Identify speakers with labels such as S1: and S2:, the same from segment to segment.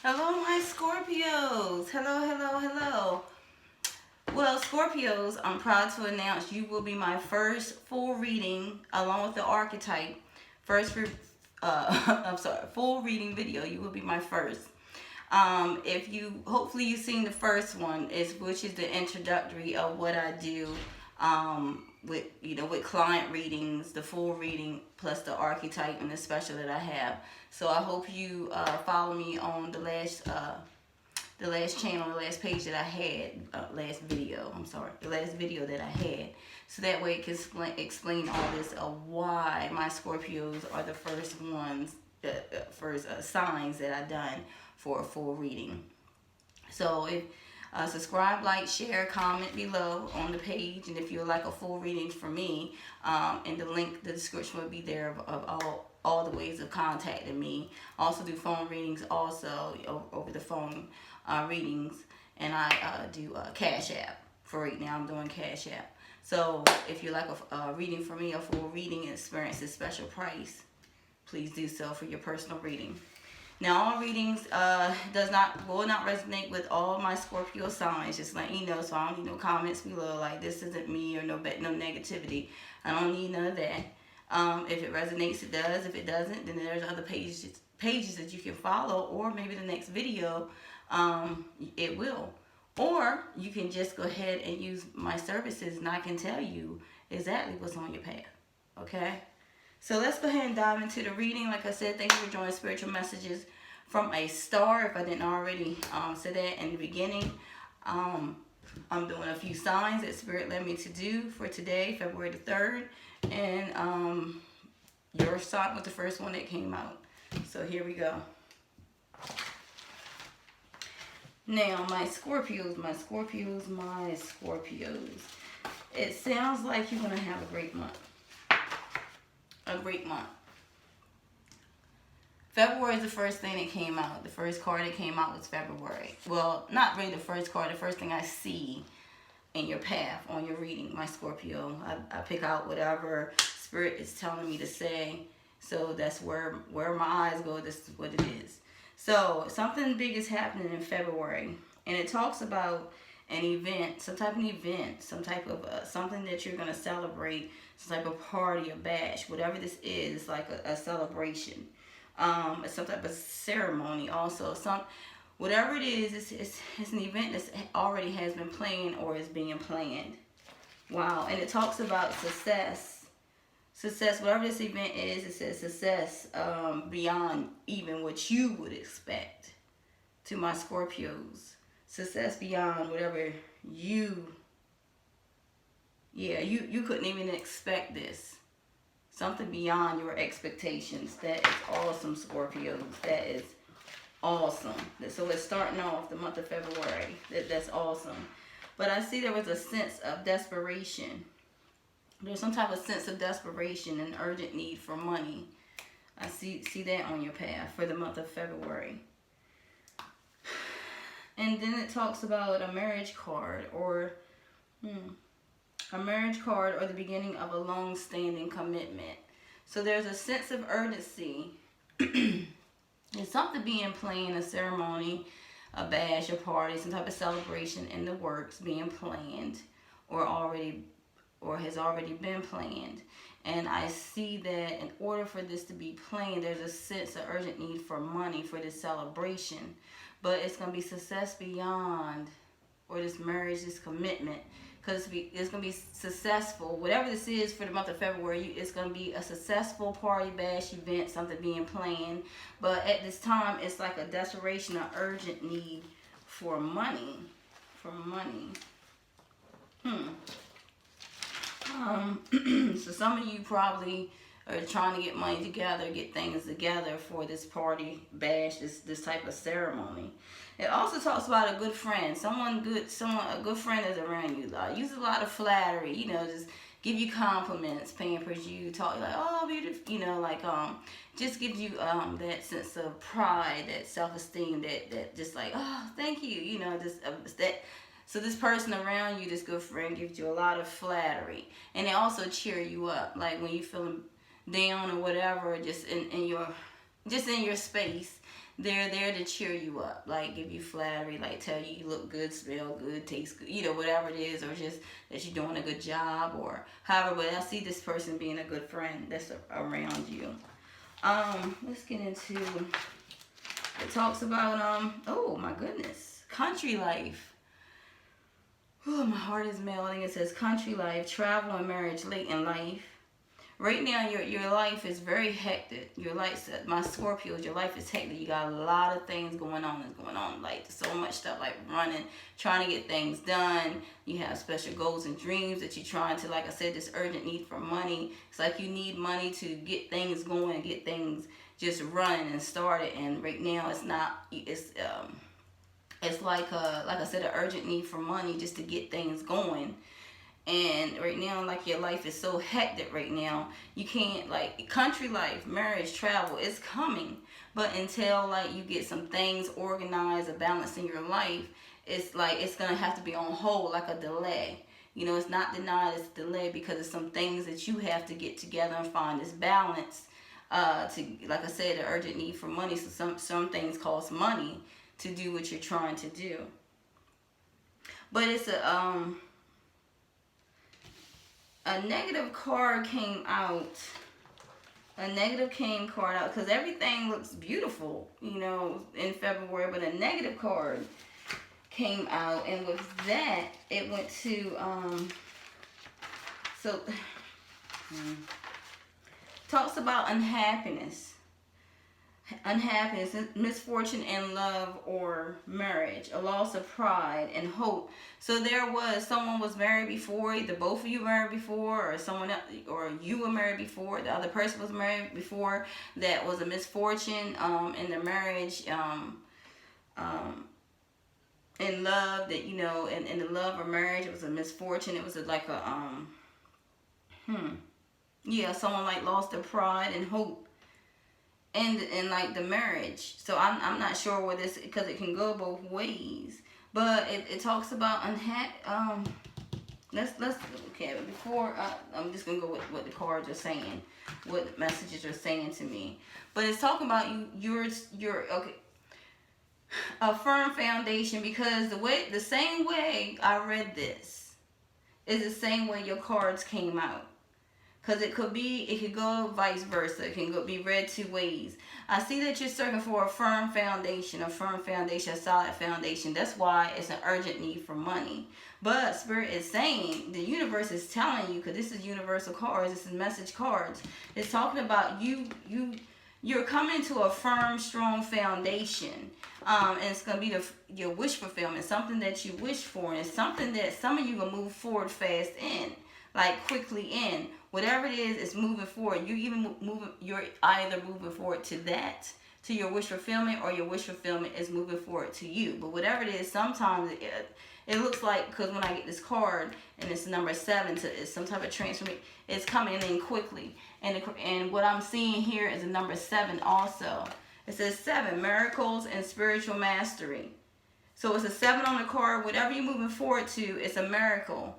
S1: Hello, my Scorpios. Hello. Well, Scorpios, I'm proud to announce you will be my first full reading along with the archetype. First, I'm sorry, full reading video. You will be my first. If you, hopefully you've seen the first one, which is the introductory of what I do. With client readings, the full reading plus the archetype and the special that I have. So I hope you follow me on the last channel, the last page that I had, the last video that I had. So that way it can explain all this of why my Scorpios are the first ones, first signs that I done for a full reading. So if subscribe, like, share, comment below on the page, and if you would like a full reading from me, and the description will be there of all the ways of contacting me. I also do phone readings, also over the phone readings, and I do Cash App. For right now, I'm doing Cash App. So if you like a reading from me, a full reading and experience a special price, please do so for your personal reading. Now, all readings will not resonate with all my Scorpio signs. Just let you know, so I don't need no comments below like this isn't me or no negativity. I don't need none of that. If it resonates, it does. If it doesn't, then there's other pages that you can follow, or maybe the next video, it will. Or you can just go ahead and use my services, and I can tell you exactly what's on your path. Okay? So let's go ahead and dive into the reading. Like I said, thank you for joining Spiritual Messages from a Star. If I didn't already say that in the beginning, I'm doing a few signs that Spirit led me to do for today, February the 3rd. And your sign was the first one that came out. So here we go. Now, my Scorpios. It sounds like you're going to have a great month. February is the first thing that came out. The first card that came out was February. Well, not really the first card. The first thing I see in your path on your reading, my Scorpio. I pick out whatever Spirit is telling me to say. So that's where my eyes go. This is what it is. So something big is happening in February. And it talks about an event, some type of something that you're going to celebrate, some type of party, a bash, whatever this is, like a celebration, some type of ceremony also. Whatever it is, it's an event that already has been planned or is being planned. Wow. And it talks about success, whatever this event is. It says success beyond even what you would expect. To my Scorpios, success beyond whatever you couldn't even expect this. Something beyond your expectations. That is awesome, Scorpios. That is awesome. So it's starting off the month of February. That's awesome. But I see there was a sense of desperation. There's some type of sense of desperation and urgent need for money. I see that on your path for the month of February. And then it talks about a marriage card or the beginning of a long-standing commitment. So there's a sense of urgency. There's something being planned, a ceremony, a bash, a party, some type of celebration in the works being planned or has already been planned. And I see that in order for this to be planned, there's a sense of urgent need for money for this celebration. But it's going to be success beyond, or this marriage, this commitment. Because it's going to be successful. Whatever this is for the month of February, it's going to be a successful party, bash, event, something being planned. But at this time, it's like a desperation, an urgent need for money. So some of you probably are trying to get money together, get things together for this party, bash, this type of ceremony. It also talks about a good friend, a good friend is around you. Use a lot of flattery, just give you compliments, pampers you, talk like, oh, beautiful, just gives you that sense of pride, that self-esteem, that just like, oh, thank you, that. So this person around you, this good friend, gives you a lot of flattery, and they also cheer you up, like when you feeling down or whatever, just in your space. they're there to cheer you up, like give you flattery, like tell you you look good, smell good, taste good, you know, whatever it is, or just that you're doing a good job, or however. But I see this person being a good friend that's around you. Let's get into, it talks about, oh my goodness, country life. Oh, my heart is melting. It says country life, travel and marriage late in life. Right now, your life is very hectic. Your life, my Scorpios, your life is hectic. You got a lot of things going on. Like so much stuff, like running, trying to get things done. You have special goals and dreams that you're trying to, like I said, this urgent need for money. It's like you need money to get things going, get things just running and started. And right now, it's not. It's like I said, an urgent need for money just to get things going. And right now, like, your life is so hectic right now, you can't, like, country life, marriage, travel, it's coming. But until, like, you get some things organized or balanced in your life, it's like it's gonna have to be on hold, like a delay. You know, it's not denied, it's delayed, because it's some things that you have to get together and find this balance. To, like I said, the urgent need for money. So some things cost money to do what you're trying to do. But it's a negative card came out. A negative card out, because everything looks beautiful, you know, in February, but a negative card came out, and with that, it went to, talks about unhappiness, misfortune in love or marriage, a loss of pride and hope. So someone was married before, either both of you married before, or someone else, or you were married before, the other person was married before, that was a misfortune in the marriage, in love, that, you know, in the love or marriage, it was a misfortune. It was like someone like lost their pride and hope in like the marriage. So I'm not sure what this, because it can go both ways. But it talks about let's okay, but before I'm just gonna go with what the cards are saying, what the messages are saying to me. But it's talking about you're okay, a firm foundation, because the same way I read this is the same way your cards came out. Because it could go vice versa. It can be read two ways. I see that you're searching for a firm foundation, a solid foundation. That's why it's an urgent need for money. But Spirit is saying, the universe is telling you, because this is universal cards, this is message cards. It's talking about you're coming to a firm, strong foundation. And it's going to be your wish fulfillment, something that you wish for. And it's something that some of you will move forward fast in, like quickly in. Whatever it is, it's moving forward. You're either moving forward to your wish fulfillment, or your wish fulfillment is moving forward to you. But whatever it is, sometimes it looks like, because when I get this card and it's number 7, it's some type of transformation, it's coming in quickly. And what I'm seeing here is a number 7 also. It says 7, miracles and spiritual mastery. So it's a 7 on the card. Whatever you're moving forward to, it's a miracle.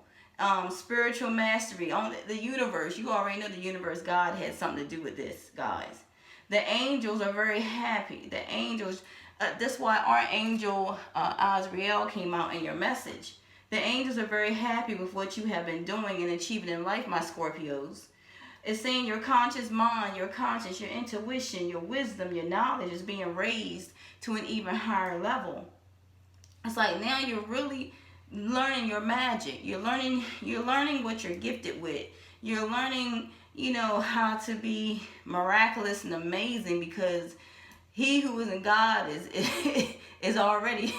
S1: Spiritual mastery on the universe. You already know the universe, God had something to do with this, guys. The angels are very happy. The angels, that's why Archangel Azrael came out in your message. The angels are very happy with what you have been doing and achieving in life, my Scorpios. It's saying your conscious mind, your conscience, your intuition, your wisdom, your knowledge is being raised to an even higher level. It's like now you're really learning your magic. You're learning what you're gifted with. You're learning, you know, how to be miraculous and amazing, because he who is in God is already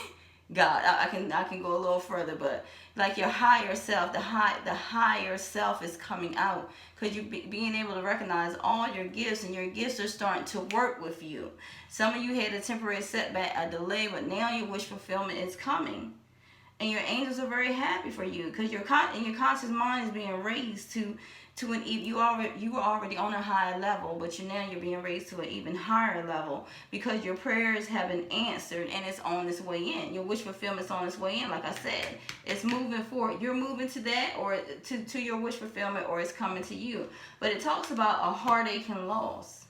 S1: God. I can go a little further, but like your higher self, the higher self is coming out, because you being able to recognize all your gifts, and your gifts are starting to work with you. Some of you had a temporary setback, a delay, but now your wish fulfillment is coming. And your angels are very happy for you, because your conscious mind is being raised to an you were already on a higher level, but you're being raised to an even higher level, because your prayers have been answered, and it's on its way in. Your wish fulfillment's on its way in. Like I said, it's moving forward. You're moving to that, or to your wish fulfillment, or it's coming to you. But it talks about a heartache and loss.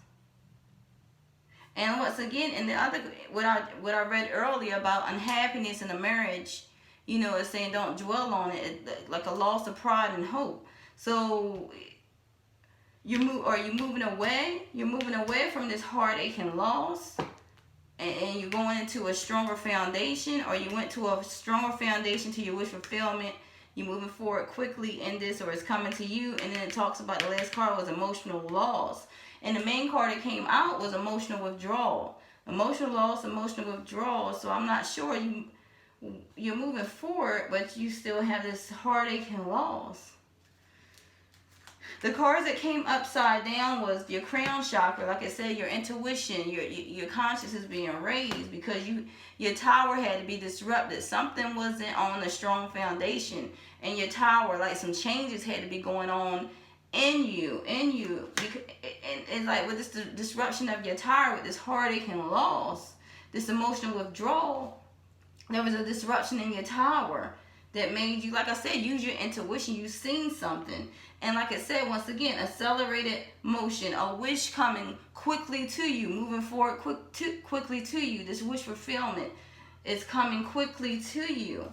S1: And once again, in the other, what I read earlier about unhappiness in a marriage, you know, it's saying don't dwell on it, like a loss of pride and hope. So you're moving away. You're moving away from this heartache and loss, and you're going into a stronger foundation, or you went to a stronger foundation to your wish fulfillment. You're moving forward quickly in this, or it's coming to you. And then it talks about the last card was emotional loss. And the main card that came out was emotional withdrawal. Emotional loss, emotional withdrawal. So I'm not sure you're moving forward, but you still have this heartache and loss. The cards that came upside down was your crown chakra. Like I said, your intuition, your consciousness being raised, because your tower had to be disrupted. Something wasn't on a strong foundation, and your tower, like some changes had to be going on in you. And like with this disruption of your tower, with this heartache and loss, this emotional withdrawal, there was a disruption in your tower that made you, like I said, use your intuition. You seen something. And like I said, once again, accelerated motion, a wish coming quickly to you, moving forward quickly to you. This wish fulfillment is coming quickly to you.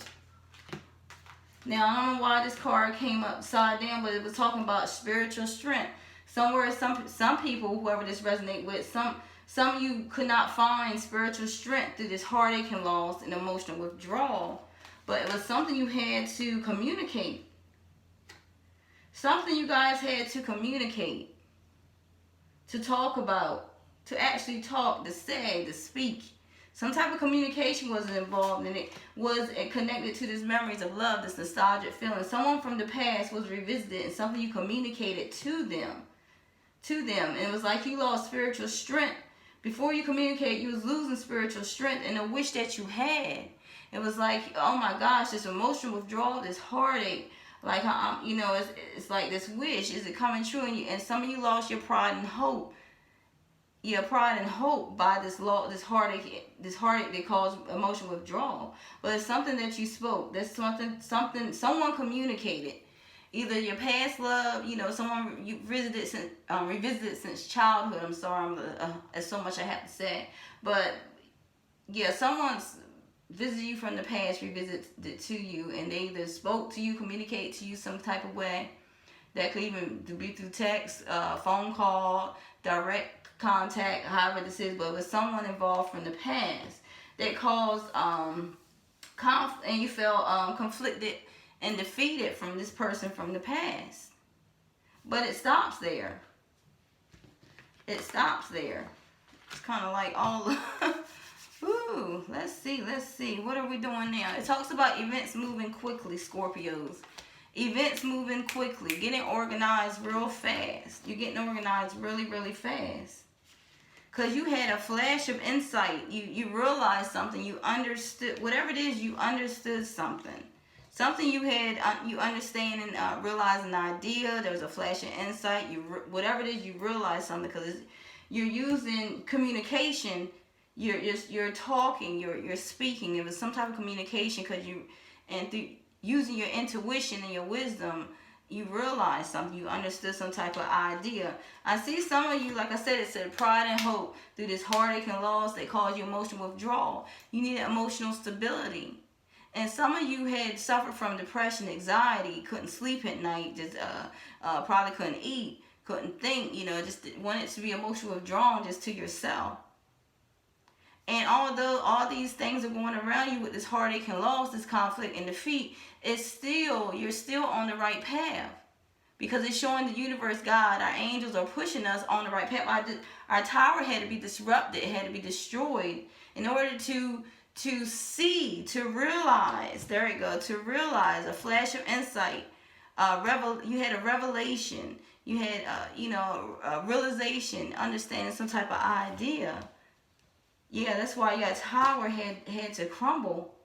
S1: Now, I don't know why this card came upside down, but it was talking about spiritual strength. Somewhere, some people, whoever this resonate with, some of you could not find spiritual strength through this heartache and loss and emotional withdrawal. But it was something you had to communicate. Something you guys had to communicate, to talk about, to actually talk, to say, to speak. Some type of communication was involved, and it was connected to these memories of love, this nostalgic feeling. Someone from the past was revisited, and something you communicated to them. And it was like you lost spiritual strength. Before you communicate, you was losing spiritual strength and a wish that you had. It was like, oh my gosh, this emotional withdrawal, this heartache. Like, you know, it's like this wish. Is it coming true? And some of you lost your pride and hope. Your pride and hope by this heartache that caused emotional withdrawal. But it's something that you spoke. That's something someone communicated. Either your past love, you know, someone you revisited since childhood. I'm sorry, there's so much I have to say. But yeah, someone's visited you from the past, revisited to you, and they either spoke to you, communicate to you some type of way. That could even be through text, phone call, direct contact, however this is, but it was someone involved from the past that caused and you felt conflicted and defeated from this person from the past. But it stops there. It stops there. It's kind of like all ooh, let's see. What are we doing now? It talks about events moving quickly, Scorpios. Events moving quickly, getting organized real fast. You're getting organized really, really fast. Because you had a flash of insight. You realized something. You understood. Whatever it is, you understood something. Something you had, you understand and realize an idea. There was a flash of insight. Whatever it is, you realize something. Because you're using communication. You're talking. You're speaking. It was some type of communication because through using your intuition and your wisdom, you realized something. You understood some type of idea. I see some of you, like I said, it said pride and hope through this heartache and loss that caused you emotional withdrawal. You needed emotional stability. And some of you had suffered from depression, anxiety, couldn't sleep at night, just probably couldn't eat, couldn't think, you know, just wanted to be emotionally withdrawn just to yourself. And although all these things are going around you with this heartache and loss, this conflict and defeat, you're still on the right path. Because it's showing the universe, God, our angels are pushing us on the right path. Our tower had to be disrupted, it had to be destroyed in order to see, to realize, there you go, to realize a flash of insight. You had a revelation. You had, a realization, understanding some type of idea. Yeah, that's why your tower had to crumble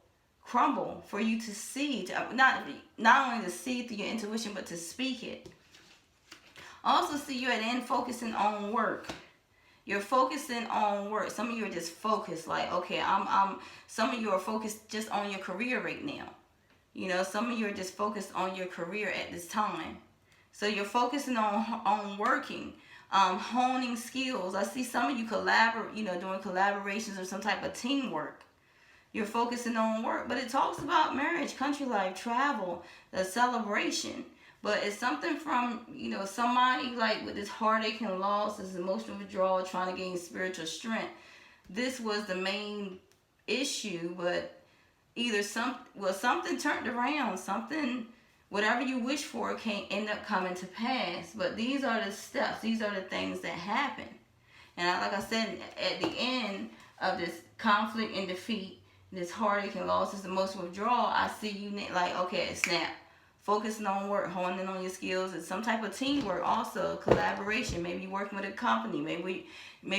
S1: for you to see, not only to see through your intuition, but to speak it. Also see you at the end focusing on work. You're focusing on work. Some of you are just focused, like, okay, some of you are focused just on your career right now. You know, some of you are just focused on your career at this time. So you're focusing on working. honing skills. I see some of you doing collaborations or some type of teamwork. You're focusing on work, but it talks about marriage, country life, travel, the celebration. But it's something from, somebody like with this heartache and loss, this emotional withdrawal, trying to gain spiritual strength. This was the main issue, but either something turned around, whatever you wish for can't end up coming to pass. But these are the steps, these are the things that happen. And like I said, at the end of this conflict and defeat, this heartache and loss, this emotional withdrawal, I see you like, okay, snap. Focusing on work, honing on your skills, and some type of teamwork also, collaboration. Maybe you're working with a company, maybe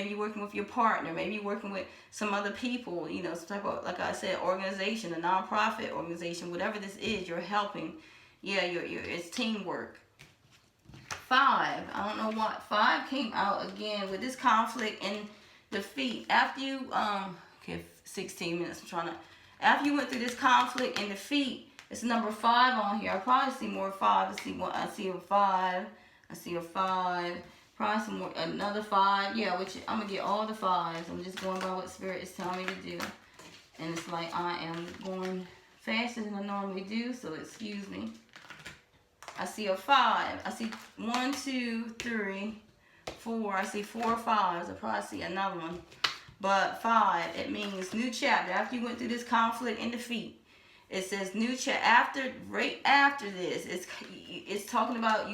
S1: you're working with your partner, maybe you're working with some other people, some type of, like I said, organization, a nonprofit organization, whatever this is, you're helping. Yeah, it's teamwork. 5, I don't know what, 5 came out again with this conflict and defeat. After you, 16 minutes, after you went through this conflict and defeat, it's number 5 on here. I probably see more 5. I see a 5. I see a 5. Probably some more, another 5. Yeah, which I'm going to get all the 5s. I'm just going by what Spirit is telling me to do. And it's like I am going faster than I normally do, so excuse me. I see a 5. I see 1, 2, 3, 4. I see 4 5s. I probably see another one. But 5, it means new chapter. After you went through this conflict and defeat, it says new chapter. Right after this, it's talking about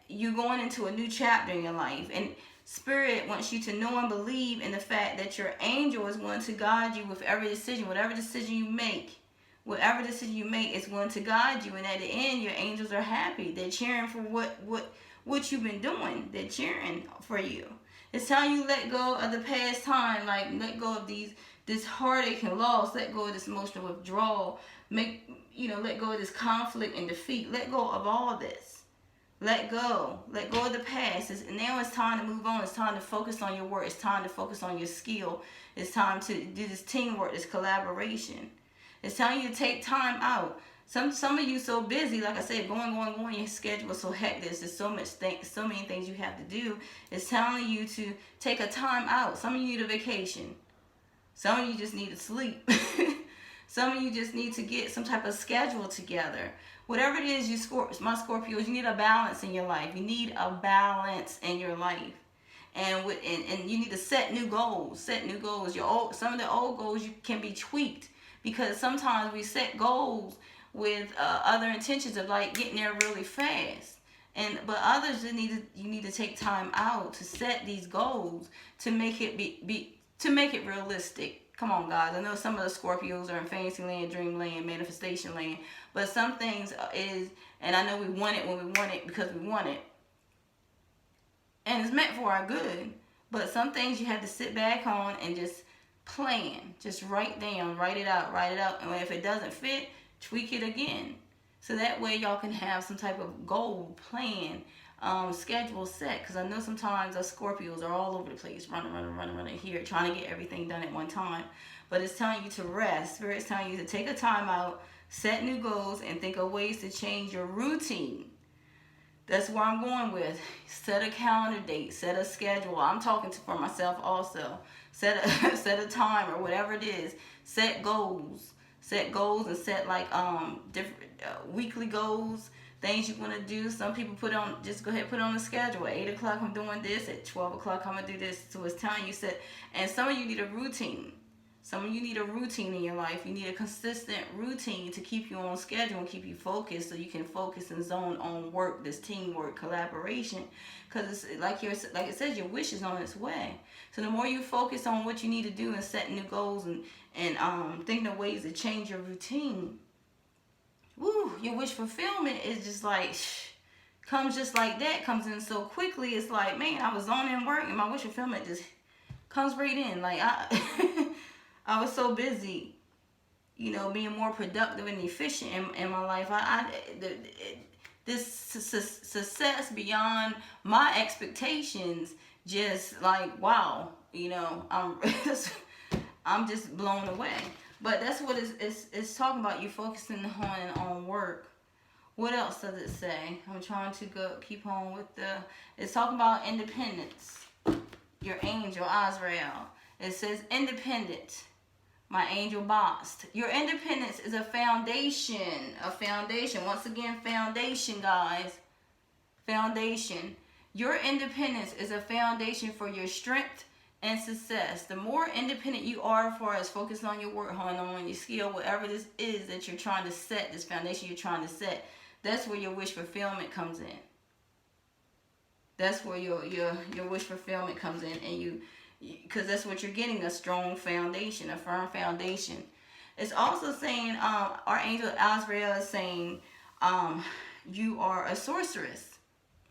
S1: you going into a new chapter in your life. And Spirit wants you to know and believe in the fact that your angel is going to guide you with every decision. Whatever decision you make is going to guide you. And at the end, your angels are happy. They're cheering for what you've been doing. They're cheering for you. It's telling you let go of the past time, like let go of this heartache and loss, let go of this emotional withdrawal, let go of this conflict and defeat, let go of all this. Let go of the past. Now it's time to move on. It's time to focus on your work. It's time to focus on your skill. It's time to do this teamwork, this collaboration. It's telling you to take time out. Some of you so busy, like I said, going, your schedule is so hectic. There's so many things you have to do. It's telling you to take a time out. Some of you need a vacation. Some of you just need to sleep. Some of you just need to get some type of schedule together. Whatever it is, my Scorpios, you need a balance in your life. You need a balance in your life. And you need to set new goals. Some of the old goals can be tweaked, because sometimes we set goals with other intentions of like getting there really fast, but others you need to take time out to set these goals to make it realistic. Come on, guys. I know some of the Scorpios are in fantasy land, dream land, manifestation land, but some things and I know we want it when we want it because we want it, and it's meant for our good. But some things you have to sit back on and just plan, just write it out, and if it doesn't fit, tweak it again. So that way y'all can have some type of goal, plan, schedule set. Because I know sometimes us Scorpios are all over the place, running here, trying to get everything done at one time. But it's telling you to rest. Spirit's telling you to take a time out, set new goals, and think of ways to change your routine. That's where I'm going with. Set a calendar date, set a schedule. I'm talking for myself also. Set a time or whatever it is. Set goals and set like different weekly goals, things you want to do. Some people go ahead and put on a schedule. At 8 o'clock I'm doing this, at 12 o'clock I'm going to do this. So it's telling you and some of you need a routine. Some of you need a routine in your life. You need a consistent routine to keep you on schedule and keep you focused, so you can focus and zone on work, this teamwork, collaboration. Because it's like it says, your wish is on its way. So the more you focus on what you need to do and set new goals and thinking of ways to change your routine, your wish fulfillment is just like comes just like that, comes in so quickly. It's like, man, I was zoning work and my wish fulfillment just comes right in. Like I was so busy, being more productive and efficient in my life. This success beyond my expectations, just like, wow, I'm just blown away. But that's what it's talking about. You focusing on work. What else does it say? I'm trying to keep on with it's talking about independence. Your angel, Azrael. It says independent. My angel bossed. Your independence is a foundation. A foundation. Once again, foundation, guys. Foundation. Your independence is a foundation for your strength and success. The more independent you are as far as focusing on your work, on your skill, whatever this is that you're trying to set, this foundation you're trying to set, that's where your wish fulfillment comes in. That's where your wish fulfillment comes in, and because that's what you're getting, a strong foundation, a firm foundation. It's also saying, our angel Azrael is saying, you are a sorceress.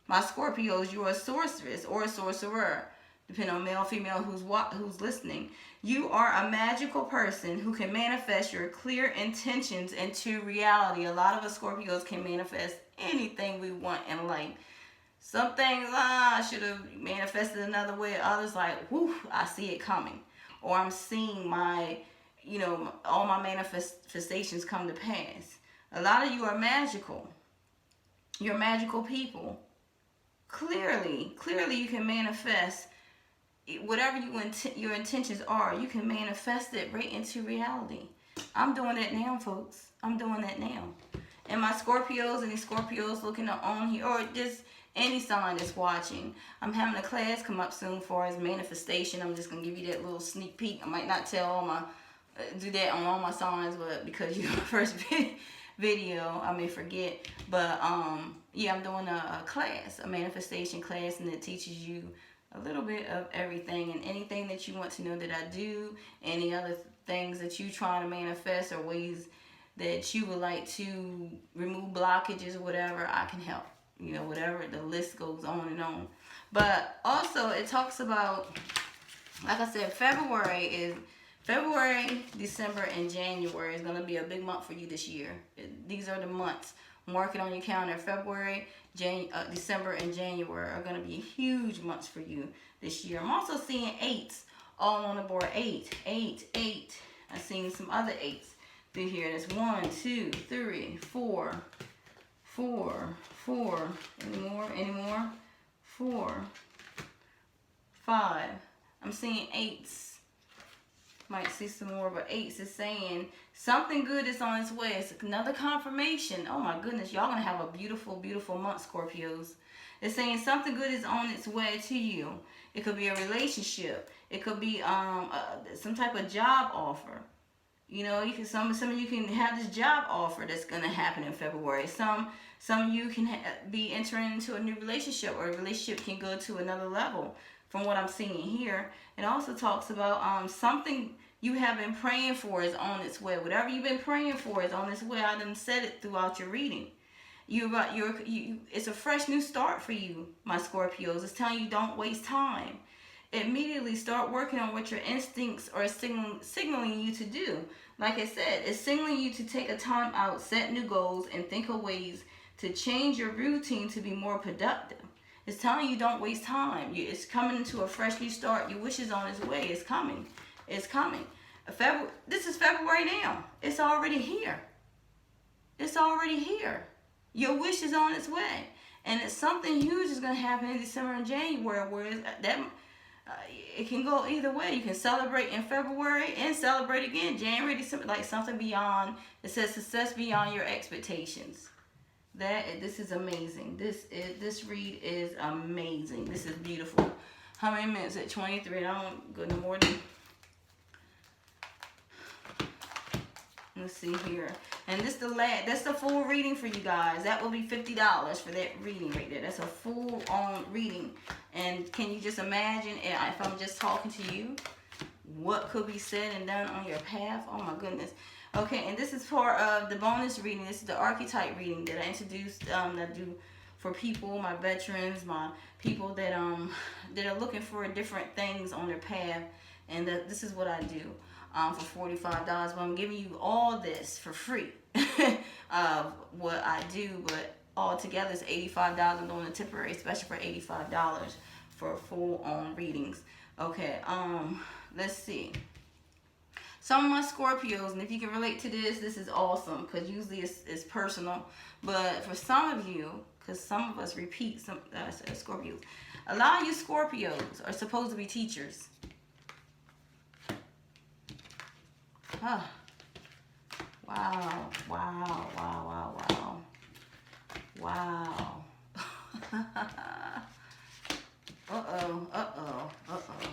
S1: My Scorpios, you are a sorceress or a sorcerer, depending on male, female, who's listening. You are a magical person who can manifest your clear intentions into reality. A lot of us Scorpios can manifest anything we want in life. Some things I should have manifested another way. Others like, whew, I see it coming. Or I'm seeing my, all my manifestations come to pass. A lot of you are magical. You're magical people. Clearly you can manifest whatever your intentions are. You can manifest it right into reality. I'm doing that now, folks. I'm doing that now. And my Scorpios, any Scorpios looking on here, or just any sign that's watching, I'm having a class come up soon for as manifestation. I'm just going to give you that little sneak peek. I might not do that on all my signs, but because you're the first video, I may forget. But yeah, I'm doing a class, a manifestation class, and it teaches you a little bit of everything, and anything that you want to know that I do, any other things that you trying to manifest, or ways that you would like to remove blockages or whatever, I can help. Whatever, the list goes on and on. But also it talks about, like I said, February, December, and January is going to be a big month for you this year. These are the months. Mark it on your calendar. February, December, and January are going to be huge months for you this year. I'm also seeing 8s all on the board. 8. I've seen some other 8s through here. There's 1, 2, 3, 4. Any more? 4, 5. I'm seeing 8s. Might see some more, but 8s is saying something good is on its way. It's another confirmation. Oh my goodness, y'all gonna have a beautiful, beautiful month, Scorpios. It's saying something good is on its way to you. It could be a relationship. It could be some type of job offer. Some of you can have this job offer that's gonna happen in February. Some of you can be entering into a new relationship, or a relationship can go to another level. From what I'm seeing here, it also talks about something you have been praying for is on its way. Whatever you've been praying for is on its way. I done said it throughout your reading. It's a fresh new start for you, my Scorpios. It's telling you don't waste time. Immediately start working on what your instincts are signaling you to do. Like I said, it's signaling you to take a time out, set new goals, and think of ways to change your routine to be more productive. It's telling you don't waste time. It's coming into a fresh new start. Your wish is on its way. It's coming. It's coming. This is February now. It's already here. It's already here. Your wish is on its way. And it's something huge is going to happen in December and January, where it can go either way. You can celebrate in February and celebrate again January, December, like something beyond. It says success beyond your expectations. This is amazing. This read is amazing. This is beautiful. How many minutes at 23? I don't go no more than. Let's see here. And that's the full reading for you guys. That will be $50 for that reading right there. That's a full on reading. And can you just imagine if I'm just talking to you, what could be said and done on your path? Oh my goodness. Okay, and this is part of the bonus reading. This is the archetype reading that I introduced, that I do for people, my veterans, my people that are looking for different things on their path. And this is what I do for $45. But I'm giving you all this for free of what I do. But all together is $85. I'm doing a temporary special for $85 for full on readings. Okay, let's see. some of my Scorpios, and if you can relate to this, this is awesome, because usually it's personal. But for some of you, because some of us repeat some Scorpios, a lot of you Scorpios are supposed to be teachers. Huh. Wow, wow, wow, wow, wow. Wow. Uh-oh, uh-oh, uh-oh.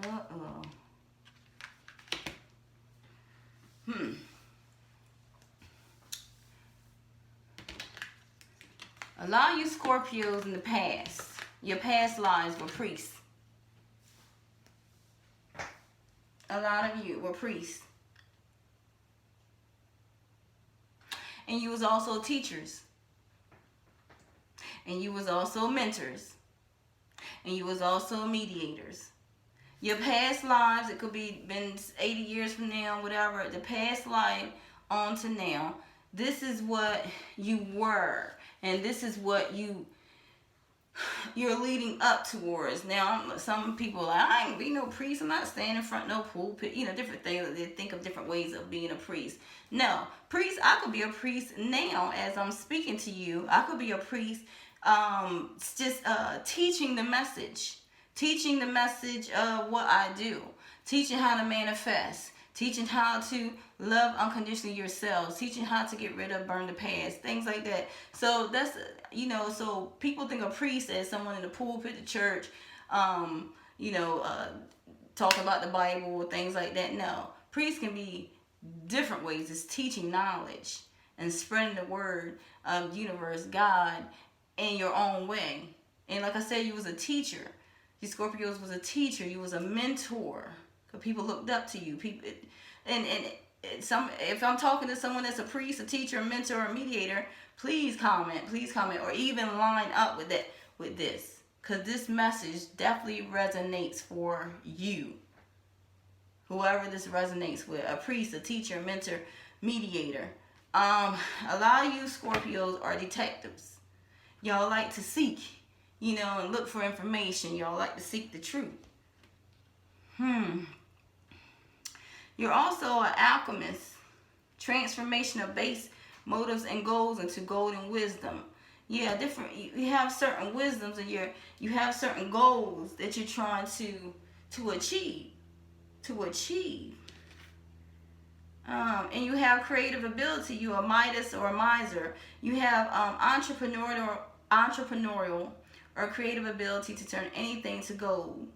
S1: Uh-oh. A lot of you Scorpios in the past, your past lives were priests. A lot of you were priests. And you was also teachers. And you was also mentors. And you was also mediators. Your past lives, it could be been 80 years from now, whatever, the past life on to now, this is what you were. And this is what you're leading up towards. Now, some people are like, I ain't be no priest. I'm not standing in front of no pulpit. You know, different things. They think of different ways of being a priest. No, priest, I could be a priest now as I'm speaking to you. I could be a priest just teaching the message. Teaching the message of what I do. Teaching how to manifest. Teaching how to love unconditionally yourselves. Teaching how to get rid of, burn the past. Things like that. So that's, you know, so people think of priest as someone in the pulpit, the church, you know, talking about the Bible, things like that. No. Priest can be different ways. It's teaching knowledge and spreading the word of the universe, God, in your own way. And like I said, you was a teacher. You Scorpios was a teacher. You was a mentor. Because people looked up to you. People, and if I'm talking to someone that's a priest, a teacher, a mentor, a mediator, please comment, or even line up with that, with this, because this message definitely resonates for you. Whoever this resonates with, a priest, a teacher, a mentor, mediator. A lot of you Scorpios are detectives. Y'all like to seek, you know, and look for information. Y'all like to seek the truth. You're also an alchemist. Transformation of base motives and goals into golden wisdom. Yeah, different. You have certain wisdoms, and you have certain goals that you're trying to achieve. And you have creative ability. You're a Midas or a miser. You have entrepreneurial or creative ability to turn anything to gold.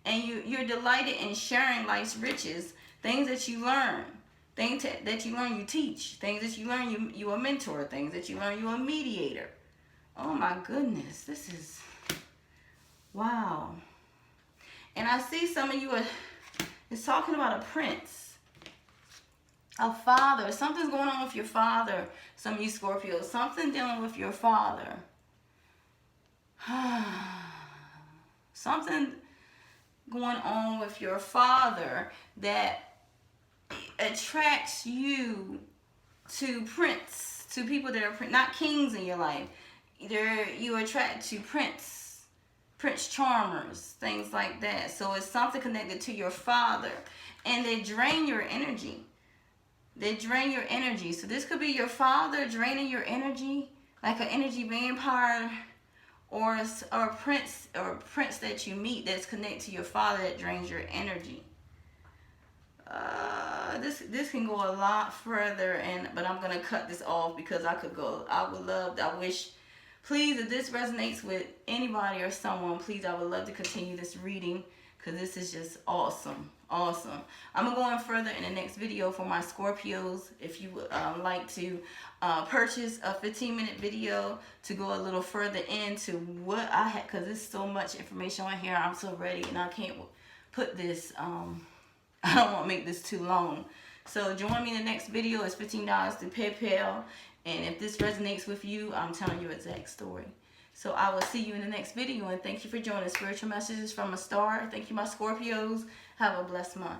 S1: And you're delighted in sharing life's riches, things that you learn. Things that you learn, you teach. Things that you learn, you a mentor. Things that you learn, you a mediator. Oh my goodness, this is, wow. And I see some of you is talking about a prince, a father. Something's going on with your father. Some of you Scorpios, something dealing with your father. Something going on with your father that attracts you to prince, to people that are not kings in your life. You attract to prince charmers, things like that. So it's something connected to your father, and they drain your energy. So this could be your father draining your energy, like an energy vampire, or a prince that you meet that's connected to your father that drains your energy. This can go a lot further, but I'm gonna cut this off because I wish, please, if this resonates with anybody or someone, please, I would love to continue this reading, because this is just awesome. I'm gonna go in further in the next video for my Scorpios. If you would like to purchase a 15-minute video to go a little further into what I had, because there's so much information on here. I'm so ready, and I can't put this, I don't want to make this too long. So join me in the next video. It's $15 through PayPal. And if this resonates with you, I'm telling your exact story. So I will see you in the next video. And thank you for joining Spiritual Messages from a Star. Thank you, my Scorpios. Have a blessed month.